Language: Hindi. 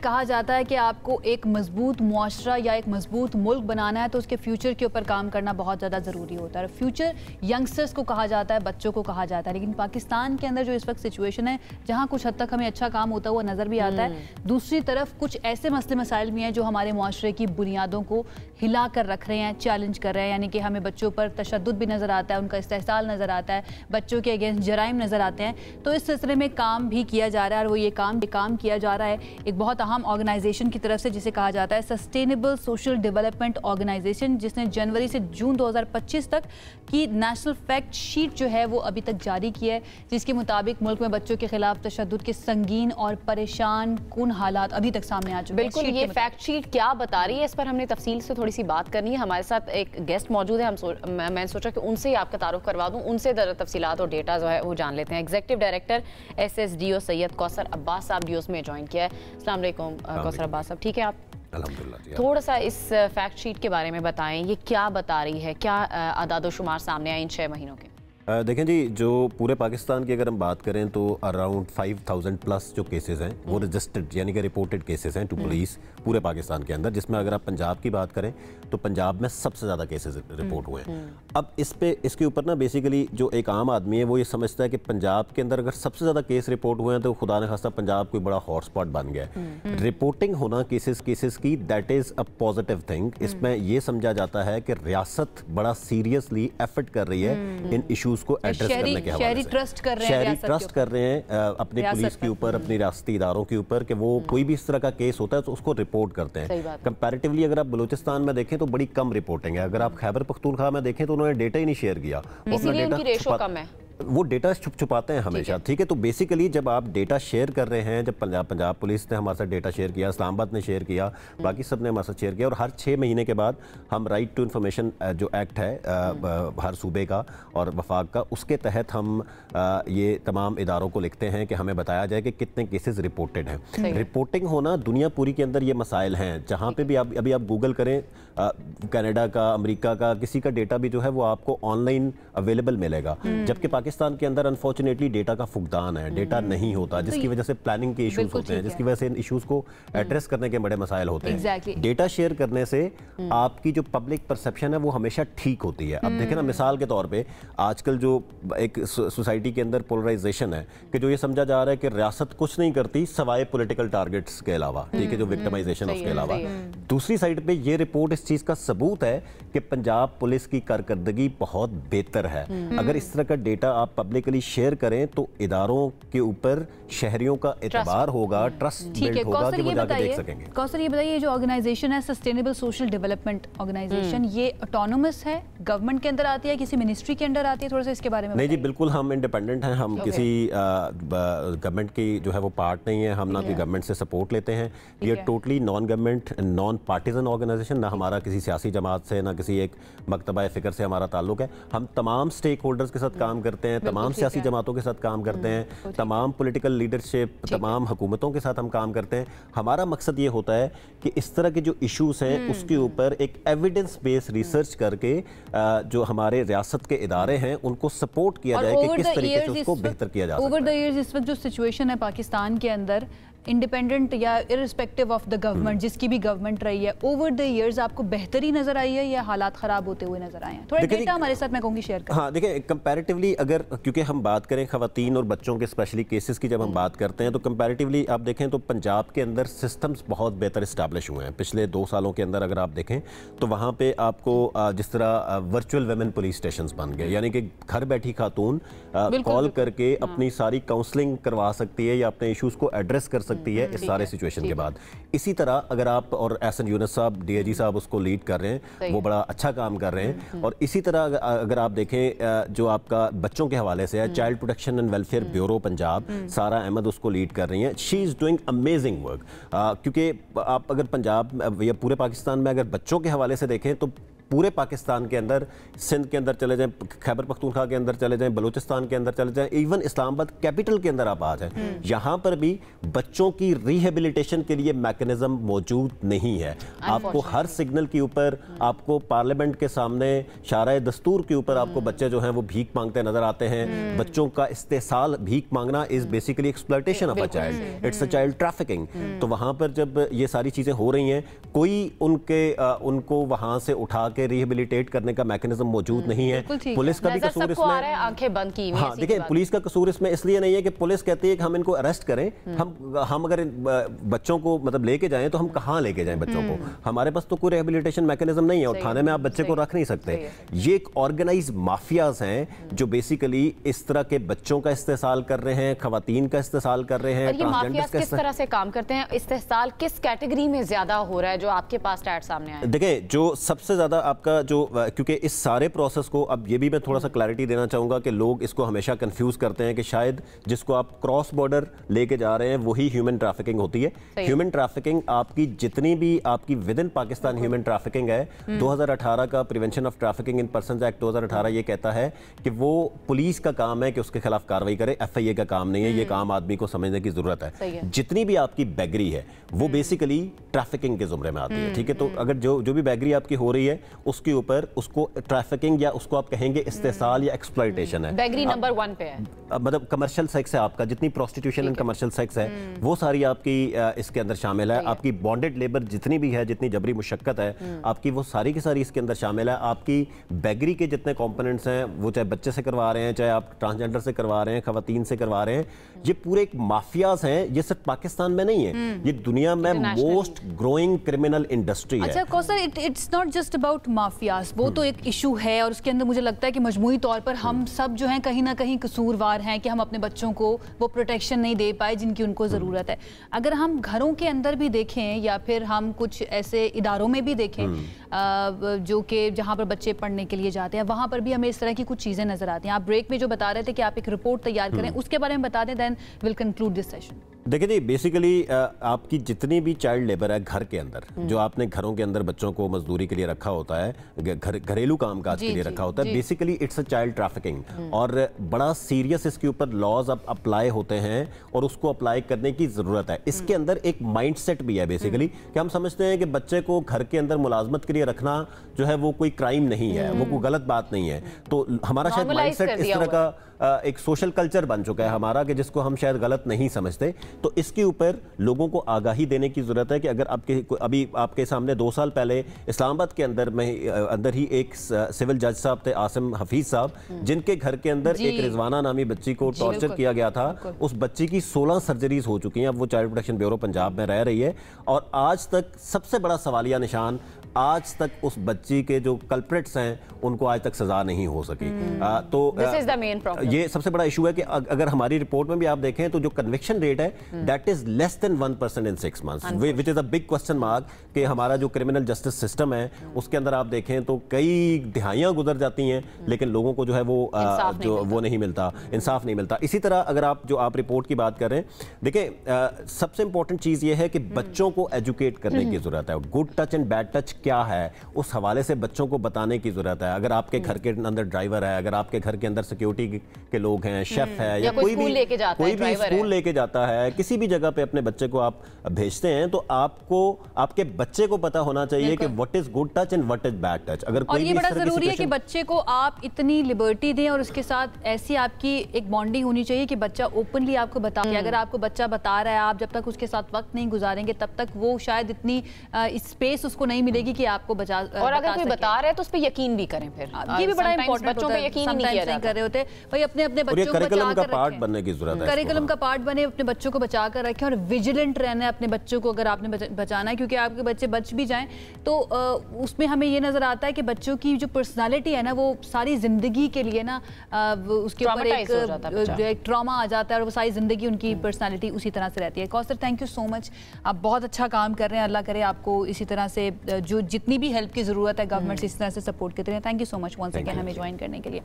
कहा जाता है कि आपको एक मजबूत मुआशरा या एक मजबूत मुल्क बनाना है तो उसके फ्यूचर के ऊपर काम करना बहुत ज़्यादा ज़रूरी होता है। फ्यूचर यंगस्टर्स को कहा जाता है, बच्चों को कहा जाता है, लेकिन पाकिस्तान के अंदर जो इस वक्त सिचुएशन है जहाँ कुछ हद तक हमें अच्छा काम होता हुआ नज़र भी आता है, दूसरी तरफ कुछ ऐसे मसले मसाइल भी हैं जो हमारे मुआशरे की बुनियादों को हिला कर रख रहे हैं, चैलेंज कर रहे हैं। यानी कि हमें बच्चों पर तशद्दुद भी नज़र आता है, उनका इस्तेहसाल नज़र आता है, बच्चों के अगेंस्ट जराइम नज़र आते हैं। तो इस सिलसिले में काम भी किया जा रहा है और वो ये काम किया जा रहा है एक बहुत अहम ऑर्गेनाइजेशन की तरफ से जिसे कहा जाता है सस्टेनेबल सोशल डेवलपमेंट ऑर्गेनाइजेशन, जिसने जनवरी से जून 2025 तक की नेशनल फैक्ट शीट जो है वो अभी तक जारी की है, जिसके मुताबिक मुल्क में बच्चों के खिलाफ तशद्दुद के संगीन और परेशान कुन हालात अभी तक सामने आ चुके हैं। बिल्कुल, ये फैक्ट शीट क्या बता रही है इस पर हमने तफसील से थोड़ी सी बात करनी है। हमारे साथ एक गेस्ट मौजूद है, मैंने सोचा कि उनसे ही आपका तारुफ करवा दूं, उनसे तफसीलात और डेटा जो है वो जान लेते हैं। Executive director SSDO Syed Kausar Abbas साहब डीओस में ज्वाइन किया है। अस्सलाम वालेकुम कौसर अब्बास साहब, ठीक है आप? अल्हम्दुलिल्लाह। थोड़ा सा इस फैक्ट शीट के बारे में बताएं, ये क्या बता रही है, क्या आदाद शुमार सामने आए इन 6 महीनों के? देखें जी, जो पूरे पाकिस्तान की अगर हम बात करें तो अराउंड 5000 प्लस जो केसेस हैं वो रजिस्टर्ड यानी कि रिपोर्टेड केसेस हैं टू पुलिस पूरे पाकिस्तान के अंदर, जिसमें अगर आप पंजाब की बात करें तो पंजाब में सबसे ज़्यादा केसेस रिपोर्ट हुए हैं। अब इसके ऊपर ना बेसिकली जो एक आम आदमी है वो ये समझता है कि पंजाब के अंदर अगर सबसे ज़्यादा केस रिपोर्ट हुए हैं तो खुदा न खास्ता पंजाब कोई बड़ा हॉटस्पॉट बन गया है। रिपोर्टिंग होना केसेस की that is a positive thing. इसमें ये समझा जाता है कि रियासत बड़ा सीरियसली एफर्ट कर रही है इन इशूज को एड्रेस करने के हवाले से। ट्रस्ट कर रहे हैं अपनी पुलिस के ऊपर, अपनी रियासती इदारों के ऊपर कि वो कोई भी इस तरह का केस होता है तो उसको रिपोर्ट करते हैं। कंपैरेटिवली अगर आप बलूचिस्तान में देखें तो बड़ी कम रिपोर्टिंग है। अगर आप खैबर पख्तूनख्वा में देखें तो उन्होंने डेटा ही नहीं शेयर किया, वो डेटा छुपाते हैं हमेशा। ठीक है, तो बेसिकली जब आप डेटा शेयर कर रहे हैं, जब पंजाब पुलिस ने हमारे साथ डेटा शेयर किया, इस्लामाबाद ने शेयर किया, बाकी सब ने हमारे साथ शेयर किया, और हर 6 महीने के बाद हम राइट टू इन्फॉर्मेशन जो एक्ट है हर सूबे का और वफाक का, उसके तहत हम ये तमाम इदारों को लिखते हैं कि हमें बताया जाए कि कितने केसेस रिपोर्टेड हैं। रिपोर्टिंग होना दुनिया पूरी के अंदर ये मसाइल हैं। जहाँ पे भी अभी आप गूगल करें, कनाडा का, अमेरिका का, किसी का डेटा भी जो है वो आपको ऑनलाइन अवेलेबल मिलेगा, जबकि पाकिस्तान के अंदर अनफॉर्चुनेटली डेटा का फुकदान है, डेटा नहीं होता, जिसकी वजह से प्लानिंग के इश्यूज होते हैं, जिसकी वजह से इन इश्यूज को एड्रेस करने के बड़े मसाइल होते हैं। डेटा शेयर करने से आपकी जो पब्लिक परसेप्शन है वो हमेशा ठीक होती है। अब देखें ना, मिसाल के तौर पे आजकल जो एक सोसाइटी के अंदर पोलराइजेशन है कि जो ये समझा जा रहा है कि रियासत कुछ नहीं करती सवाए पॉलिटिकल टारगेट्स के अलावा, ठीक है, जो विक्टिमाइजेशन उसके अलावा। दूसरी साइड पे ये रिपोर्ट इस चीज का सबूत है कि पंजाब पुलिस की कारकर्दगी बहुत बेहतर है। अगर इस तरह का डेटा आप पब्लिकली शेयर करें तो इदारों के ऊपर शहरियों का एतबार होगा, ट्रस्ट बिल्ड होगा कि वो जाके देख सकेंगे। कौसर ये बताइए, जो ऑर्गेनाइजेशन है सस्टेनेबल सोशल डेवलपमेंट ऑर्गेनाइजेशन, ये ऑटोनोमस है, गवर्नमेंट के अंदर आती है, किसी मिनिस्ट्री के अंदर आती है? थोड़ा सा इसके बारे में नहीं जी, बिल्कुल हम इंडिपेंडेंट हैं, हम किसी गवर्नमेंट की जो है वो पार्ट नहीं है, हम ना कोई गवर्नमेंट से सपोर्ट लेते हैं। ये totally non government non partisan organisation, ना हमारा किसी सियासी जमात से, ना किसी एक मकतबा फिक्र से हमारा ताल्लुक है। हम तमाम स्टेक होल्डर्स के साथ काम करते हैं, तमाम सियासी जमातों के साथ काम करते हैं, तमाम पॉलिटिकल लीडरशिप, तमाम हुकूमतों के साथ हम काम करते हैं। हमारा मकसद ये होता है कि इस तरह के जो इश्यूज हैं उसके ऊपर एक एविडेंस बेस्ड रिसर्च करके जो हमारे रियासत के इदारे हैं उनको सपोर्ट किया जाए कि किस तरीके से उसको बेहतर किया जा सकता है। ओवर द इयर्स इस वक्त जो सिचुएशन है पाकिस्तान के अंदर, इंडिपेंडेंट या इररिस्पेक्टिव ऑफ द गवर्नमेंट, जिसकी भी गवर्नमेंट रही है, ओवर द इयर्स आपको बेहतरी नजर आई है या हालात खराब होते हुए नजर आए हैं? थोड़ा डेटा हमारे साथ मैं कहूँगी शेयर करें। हाँ, देखिए, कंपैरेटिवली अगर क्योंकि हम बात करें खवातीन और बच्चों के स्पेशली केसेस की, जब हम बात करते हैं तो कंपैरेटिवली आप देखें तो पंजाब के अंदर सिस्टम्स बहुत बेहतर इस्टेब्लिश हुए हैं पिछले 2 सालों के अंदर। अगर आप देखें तो वहाँ पे आपको जिस तरह वर्चुअल वेमेन पुलिस स्टेशन बन गए, यानी कि घर बैठी खातून कॉल करके अपनी सारी काउंसलिंग करवा सकती है या अपने इशूज को एड्रेस कर सकती है इस सारे सिचुएशन के बाद। इसी तरह अगर आप, और एहसन यूनुस साहब DIG साहब उसको लीड कर रहे हैं, वो बड़ा अच्छा काम कर रहे हैं। और इसी तरह अगर आप देखें जो आपका बच्चों के हवाले से है, child protection and welfare bureau Punjab, सारा अहमद उसको लीड कर रही हैं। She is doing amazing work. क्योंकि आप अगर पंजाब या पूरे पाकिस्तान में अगर बच्चों के हवाले से देखें तो पूरे पाकिस्तान के अंदर, सिंध के अंदर चले जाएं, खैबर पख्तूनख्वा के अंदर चले जाएं, बलूचिस्तान के अंदर चले जाएं, इवन इस्लामाबाद कैपिटल के अंदर आप आ जाएं, यहाँ पर भी बच्चों की रिहेबिलिटेशन के लिए मैकेनिज्म मौजूद नहीं है। आपको हर सिग्नल के ऊपर, आपको पार्लियामेंट के सामने शाराए दस्तूर के ऊपर आपको बच्चे जो हैं वो भीख मांगते नजर आते हैं। बच्चों का इस्तेसाल, भीख मांगना is basically exploitation of a child, it's a child trafficking. तो वहां पर जब ये सारी चीजें हो रही हैं, कोई उनको वहां से उठा के रिहेबिलिटेट करने का मैकेनिज्म मौजूद नहीं है। पुलिस का भी कसूर इसमें, आंखें बंद की। हाँ देखिए, पुलिस का कसूर इसमें इसलिए नहीं है कि पुलिस कहती है कि हम इनको अरेस्ट करें, हम अगर बच्चों को मतलब लेके जाएं तो हम कहाँ लेके जाएं बच्चों को? हमारे पास तो कोई रिहेबिलिटेशन मैकेनिज्म नहीं है और थाने में आप बच्चे को रख नहीं सकते। ये एक ऑर्गेनाइज माफियाज हैं जो बेसिकली इस तरह के बच्चों का इस्तेसाल कर रहे हैं, खवातीन का इस्तेसाल कर रहे हैं। ये माफियाज किस तरह से काम करते हैं? इस्तेसाल किस कैटेगरी में ज्यादा हो रहा है जो आपके पास स्टैट सामने आया? देखिए, जो सबसे ज्यादा आपका जो, क्योंकि इस सारे प्रोसेस को, अब ये भी मैं थोड़ा सा क्लैरिटी देना चाहूंगा कि लोग इसको हमेशा कंफ्यूज करते हैं कि शायद जिसको आप क्रॉस बॉर्डर लेके जा रहे हैं वही ह्यूमन ट्रैफिकिंग होती है। ह्यूमन ट्रैफिकिंग आपकी जितनी भी आपकी with in Pakistan human trafficking है, 2018 का prevention of trafficking in persons act 2018 ये कहता है कि वो पुलिस का काम है कि उसके खिलाफ कार्रवाई करे, एफआईए का काम नहीं है। ये काम आदमी को समझने की जरूरत है। जितनी भी आपकी बैगरी है वो बेसिकली ट्रैफिकिंग के जुमरे में आती है, ठीक है? तो अगर जो भी बैगरी आपकी हो रही है उसके ऊपर उसको ट्रैफिकिंग या उसको आप कहेंगे इस्तेसाल या एक्सप्लॉयटेशन है। बैगरी नंबर 1 पे है, मतलब कमर्शियल सेक्स है आपका, जितनी प्रोस्टिट्यूशन एंड कमर्शियल सेक्स है वो सारी आपकी इसके अंदर शामिल है। आपकी बॉन्डेड लेबर जितनी भी है, जितनी जबरी मुशक्कत है आपकी, वो सारी की सारी इसके अंदर शामिल है। आपकी बैगरी के जितने कंपोनेंट्स हैं, वो चाहे बच्चे से करवा रहे हैं, चाहे आप ट्रांसजेंडर से करवा रहे हैं, खवातीन से करवा रहे हैं, ये पूरे एक माफियाज हैं। ये सिर्फ पाकिस्तान में नहीं है, ये दुनिया में मोस्ट ग्रोइंग क्रिमिनल इंडस्ट्री है। अच्छा Kausar, it's not just about mafias, वो तो एक इशू है और उसके अंदर मुझे लगता है कि मजमूई तौर पर हम सब जो हैं कहीं ना कहीं कसूरवार हैं कि हम अपने बच्चों को वो प्रोटेक्शन नहीं दे पाए जिनकी उनको ज़रूरत है। अगर हम घरों के अंदर भी देखें या फिर हम कुछ ऐसे इदारों में भी देखें जो कि जहाँ पर बच्चे पढ़ने के लिए जाते हैं, वहाँ पर भी हमें इस तरह की कुछ चीज़ें नजर आती हैं। आप ब्रेक में जो बता रहे थे कि आप एक रिपोर्ट तैयार करें, उसके बारे में बता दें, then will conclude this session. देखिए जी, बेसिकली आपकी जितनी भी चाइल्ड लेबर है घर के अंदर, जो आपने घरों के अंदर बच्चों को मजदूरी के लिए रखा होता है, घरेलू कामकाज के लिए रखा होता है, basically it's a child trafficking. और बड़ा सीरियस इसके ऊपर लॉज अब अप्लाई होते हैं और उसको अप्लाई करने की जरूरत है। इसके अंदर एक माइंडसेट भी है बेसिकली कि हम समझते हैं कि बच्चे को घर के अंदर मुलाजमत के लिए रखना जो है वो कोई क्राइम नहीं है, वो कोई गलत बात नहीं है। तो हमारा शायद माइंडसेट इस तरह का एक सोशल कल्चर बन चुका है हमारा कि जिसको हम शायद गलत नहीं समझते। तो इसके ऊपर लोगों को आगाही देने की जरूरत है कि अगर अभी आपके सामने 2 साल पहले इस्लामाबाद के अंदर ही एक सिविल जज साहब थे, आसिम हफीज साहब, जिनके घर के अंदर एक रिजवाना नामी बच्ची को टॉर्चर किया गया था। उस बच्ची की 16 सर्जरीज हो चुकी हैं। अब वो चाइल्ड प्रोटेक्शन ब्यूरो पंजाब में रह रही है और आज तक सबसे बड़ा सवालिया निशान, आज तक उस बच्ची के जो कल्प्रिट्स हैं उनको आज तक सजा नहीं हो सकी। तो ये सबसे बड़ा इशू है कि अगर हमारी रिपोर्ट में भी आप देखें तो जो कन्विक्शन रेट है that is less than 1% in 6 months, which is a big question mark कि हमारा जो क्रिमिनल जस्टिस सिस्टम है उसके अंदर आप देखें तो कई दिहाइयां गुजर जाती हैं लेकिन लोगों को जो है वो वो नहीं मिलता, इंसाफ नहीं मिलता। इसी तरह अगर आप रिपोर्ट की बात करें, देखिए सबसे इंपॉर्टेंट चीज ये है कि बच्चों को एजुकेट करने की जरूरत है। Good touch and bad touch क्या है उस हवाले से बच्चों को बताने की जरूरत है। अगर आपके घर के अंदर ड्राइवर है, अगर आपके घर के अंदर सिक्योरिटी के लोग हैं, शेफ है या कोई भी स्कूल लेके जाता है, किसी भी जगह पे अपने बच्चे को आप भेजते हैं तो आपको आपके बच्चे को पता होना चाहिए कि what is good touch and what is bad touch. अगर और ये बड़ा जरूरी है कि बच्चे को आप इतनी लिबर्टी दें और उसके साथ ऐसी आपकी एक बॉन्डिंग होनी चाहिए कि बच्चा ओपनली आपको बता के, अगर आपको बच्चा बता रहा है, आप जब तक उसके साथ वक्त नहीं गुजारेंगे तब तक वो शायद इतनी स्पेस उसको नहीं मिलेगी कि आपको बचा। और अगर कोई बता रहा है तो उस पे यकीन भी करें। फिर ये भी बड़ा इंपॉर्टेंट बच्चों पे यकीन नहीं कर रहे होते भाई, अपने बच्चों को करिकुलम का पार्ट बनने की जरूरत है, करिकुलम का पार्ट बने, अपने बच्चों को बचा कर रखें और विजिलेंट रहना है अपने बच्चों को अगर आपने बचाना है, क्योंकि आपके बच्चे बच भी जाएं तो उसमें हमें ये नजर आता है कि बच्चों की जो पर्सनालिटी है ना वो सारी जिंदगी के लिए ना उसके ऊपर एक ट्रॉमा आ जाता है और वो सारी जिंदगी उनकी पर्सनालिटी उसी तरह से रहती है। Kausar, thank you so much, आप बहुत अच्छा काम कर रहे हैं। अल्लाह करे आपको इसी तरह से जो जितनी भी हेल्प की जरूरत है गवर्नमेंट से इस तरह से सपोर्ट करते रहे। Thank you so much once again हमें ज्वाइन करने के लिए।